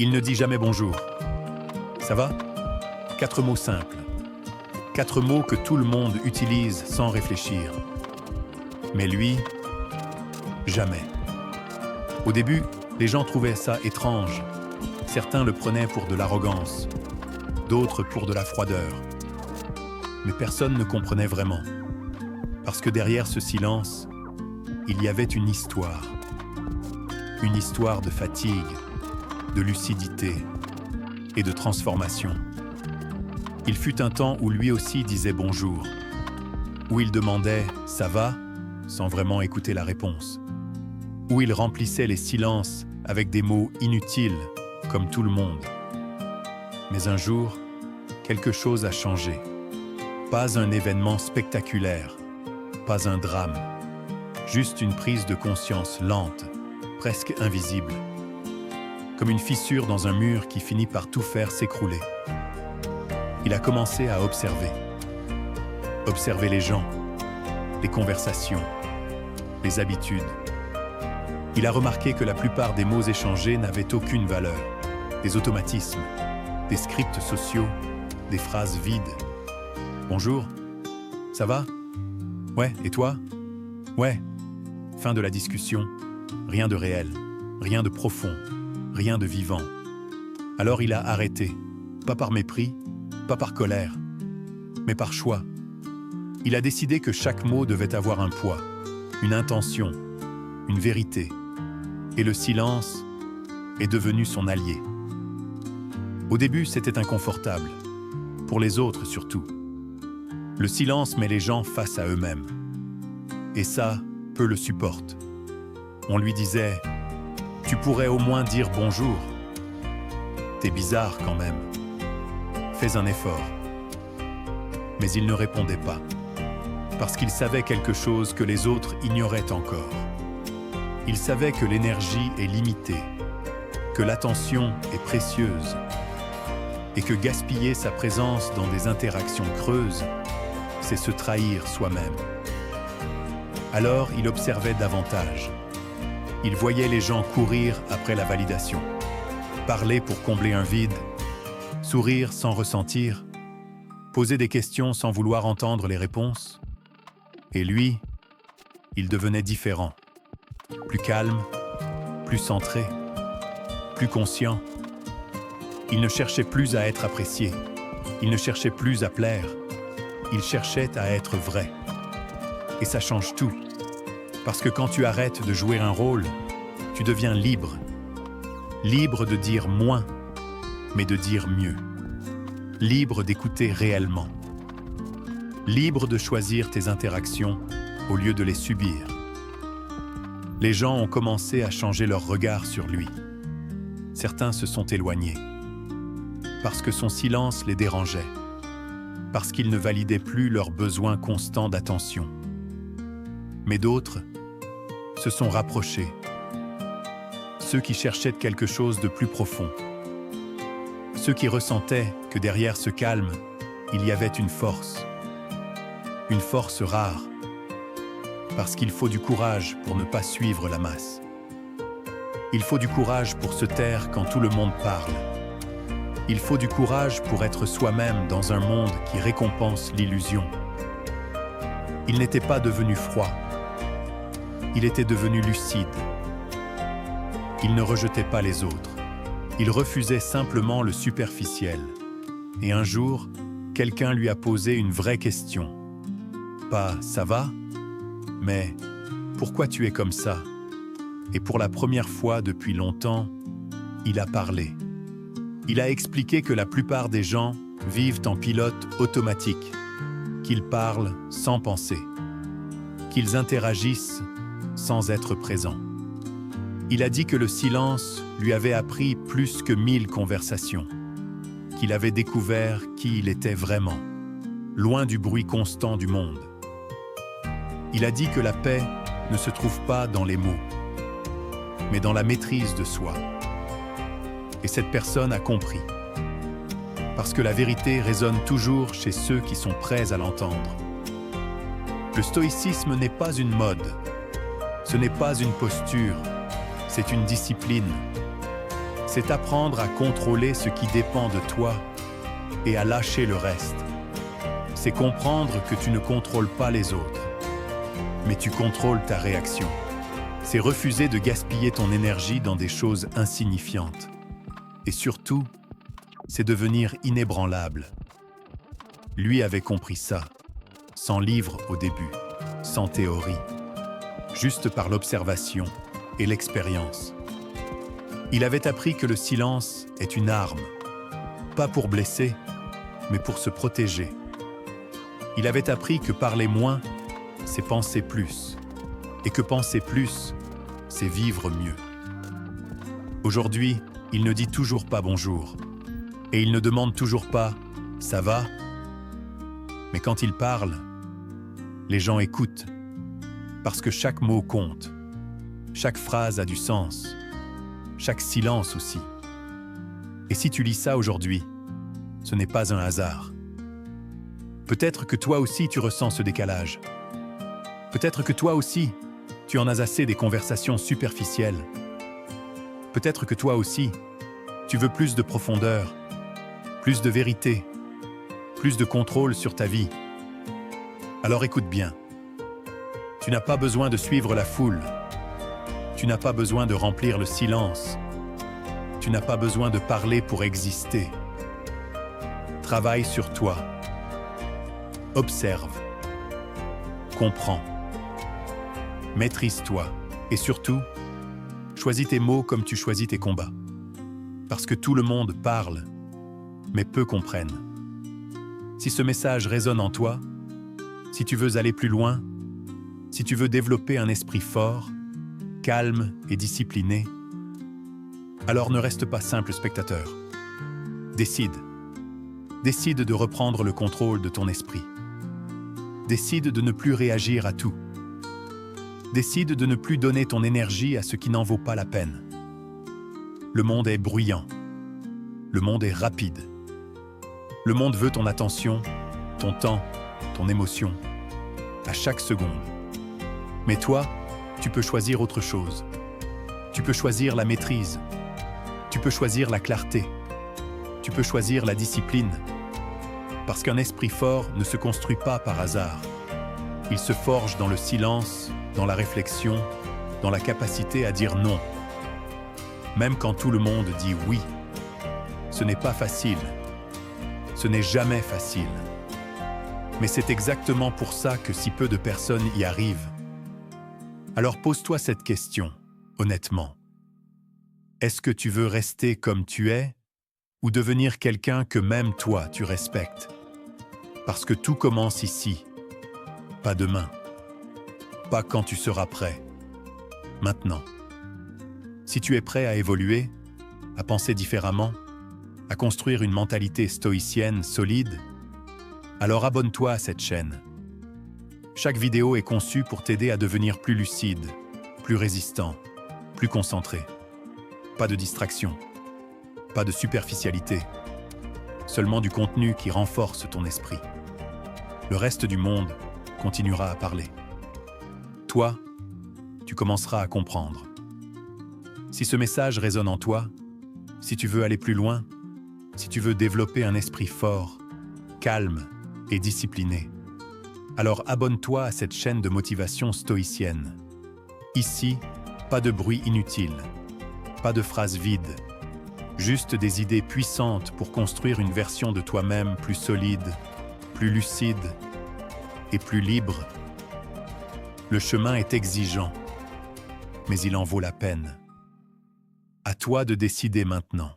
Il ne dit jamais bonjour. Ça va? 4 mots simples. 4 mots que tout le monde utilise sans réfléchir. Mais lui, jamais. Au début, les gens trouvaient ça étrange. Certains le prenaient pour de l'arrogance, d'autres pour de la froideur. Mais personne ne comprenait vraiment. Parce que derrière ce silence, il y avait une histoire. Une histoire de fatigue, de lucidité et de transformation. Il fut un temps où lui aussi disait bonjour, où il demandait « ça va ?» sans vraiment écouter la réponse, où il remplissait les silences avec des mots inutiles, comme tout le monde. Mais un jour, quelque chose a changé. Pas un événement spectaculaire, pas un drame, juste une prise de conscience lente, presque invisible, comme une fissure dans un mur qui finit par tout faire s'écrouler. Il a commencé à observer. Observer les gens, les conversations, les habitudes. Il a remarqué que la plupart des mots échangés n'avaient aucune valeur. Des automatismes, des scripts sociaux, des phrases vides. Bonjour, ça va? Ouais, et toi? Ouais. Fin de la discussion. Rien de réel, rien de profond, rien de vivant. Alors il a arrêté, pas par mépris, pas par colère, mais par choix. Il a décidé que chaque mot devait avoir un poids, une intention, une vérité. Et le silence est devenu son allié. Au début, c'était inconfortable, pour les autres surtout. Le silence met les gens face à eux-mêmes. Et ça, peu le supportent. On lui disait « Tu pourrais au moins dire bonjour. T'es bizarre quand même. Fais un effort. » Mais il ne répondait pas, parce qu'il savait quelque chose que les autres ignoraient encore. Il savait que l'énergie est limitée, que l'attention est précieuse, et que gaspiller sa présence dans des interactions creuses, c'est se trahir soi-même. Alors il observait davantage. Il voyait les gens courir après la validation, parler pour combler un vide, sourire sans ressentir, poser des questions sans vouloir entendre les réponses. Et lui, il devenait différent, plus calme, plus centré, plus conscient. Il ne cherchait plus à être apprécié, il ne cherchait plus à plaire, il cherchait à être vrai. Et ça change tout. Parce que quand tu arrêtes de jouer un rôle, tu deviens libre. Libre de dire moins, mais de dire mieux. Libre d'écouter réellement. Libre de choisir tes interactions au lieu de les subir. Les gens ont commencé à changer leur regard sur lui. Certains se sont éloignés. Parce que son silence les dérangeait. Parce qu'il ne validait plus leur besoin constant d'attention. Mais d'autres se sont rapprochés. Ceux qui cherchaient quelque chose de plus profond. Ceux qui ressentaient que derrière ce calme, il y avait une force. Une force rare. Parce qu'il faut du courage pour ne pas suivre la masse. Il faut du courage pour se taire quand tout le monde parle. Il faut du courage pour être soi-même dans un monde qui récompense l'illusion. Il n'était pas devenu froid. Il était devenu lucide. Il ne rejetait pas les autres. Il refusait simplement le superficiel. Et un jour, quelqu'un lui a posé une vraie question. Pas « ça va ?» mais « pourquoi tu es comme ça ?» Et pour la première fois depuis longtemps, il a parlé. Il a expliqué que la plupart des gens vivent en pilote automatique, qu'ils parlent sans penser, qu'ils interagissent sans être présents. Il a dit que le silence lui avait appris plus que 1000 conversations, qu'il avait découvert qui il était vraiment, loin du bruit constant du monde. Il a dit que la paix ne se trouve pas dans les mots, mais dans la maîtrise de soi. Et cette personne a compris, parce que la vérité résonne toujours chez ceux qui sont prêts à l'entendre. Le stoïcisme n'est pas une mode, ce n'est pas une posture, c'est une discipline. C'est apprendre à contrôler ce qui dépend de toi et à lâcher le reste. C'est comprendre que tu ne contrôles pas les autres, mais tu contrôles ta réaction. C'est refuser de gaspiller ton énergie dans des choses insignifiantes. Et surtout, c'est devenir inébranlable. Lui avait compris ça, sans livre au début, sans théorie, juste par l'observation et l'expérience. Il avait appris que le silence est une arme, pas pour blesser, mais pour se protéger. Il avait appris que parler moins, c'est penser plus, et que penser plus, c'est vivre mieux. Aujourd'hui, il ne dit toujours pas bonjour, et il ne demande toujours pas « ça va ?» Mais quand il parle, les gens écoutent, parce que chaque mot compte, chaque phrase a du sens, chaque silence aussi. Et si tu lis ça aujourd'hui, ce n'est pas un hasard. Peut-être que toi aussi tu ressens ce décalage. Peut-être que toi aussi, tu en as assez des conversations superficielles. Peut-être que toi aussi, tu veux plus de profondeur, plus de vérité, plus de contrôle sur ta vie. Alors écoute bien. Tu n'as pas besoin de suivre la foule. Tu n'as pas besoin de remplir le silence. Tu n'as pas besoin de parler pour exister. Travaille sur toi. Observe. Comprends. Maîtrise-toi. Et surtout, choisis tes mots comme tu choisis tes combats. Parce que tout le monde parle, mais peu comprennent. Si ce message résonne en toi, si tu veux aller plus loin, si tu veux développer un esprit fort, calme et discipliné, alors ne reste pas simple spectateur. Décide. Décide de reprendre le contrôle de ton esprit. Décide de ne plus réagir à tout. Décide de ne plus donner ton énergie à ce qui n'en vaut pas la peine. Le monde est bruyant. Le monde est rapide. Le monde veut ton attention, ton temps, ton émotion, à chaque seconde. Mais toi, tu peux choisir autre chose. Tu peux choisir la maîtrise. Tu peux choisir la clarté. Tu peux choisir la discipline. Parce qu'un esprit fort ne se construit pas par hasard. Il se forge dans le silence, dans la réflexion, dans la capacité à dire non. Même quand tout le monde dit oui. Ce n'est pas facile. Ce n'est jamais facile. Mais c'est exactement pour ça que si peu de personnes y arrivent. Alors pose-toi cette question, honnêtement. Est-ce que tu veux rester comme tu es ou devenir quelqu'un que même toi tu respectes? Parce que tout commence ici, pas demain, pas quand tu seras prêt, maintenant. Si tu es prêt à évoluer, à penser différemment, à construire une mentalité stoïcienne solide, alors abonne-toi à cette chaîne. Chaque vidéo est conçue pour t'aider à devenir plus lucide, plus résistant, plus concentré. Pas de distraction, pas de superficialité, seulement du contenu qui renforce ton esprit. Le reste du monde continuera à parler. Toi, tu commenceras à comprendre. Si ce message résonne en toi, si tu veux aller plus loin, si tu veux développer un esprit fort, calme et discipliné, alors abonne-toi à cette chaîne de motivation stoïcienne. Ici, pas de bruit inutile, pas de phrases vides, juste des idées puissantes pour construire une version de toi-même plus solide, plus lucide et plus libre. Le chemin est exigeant, mais il en vaut la peine. À toi de décider maintenant.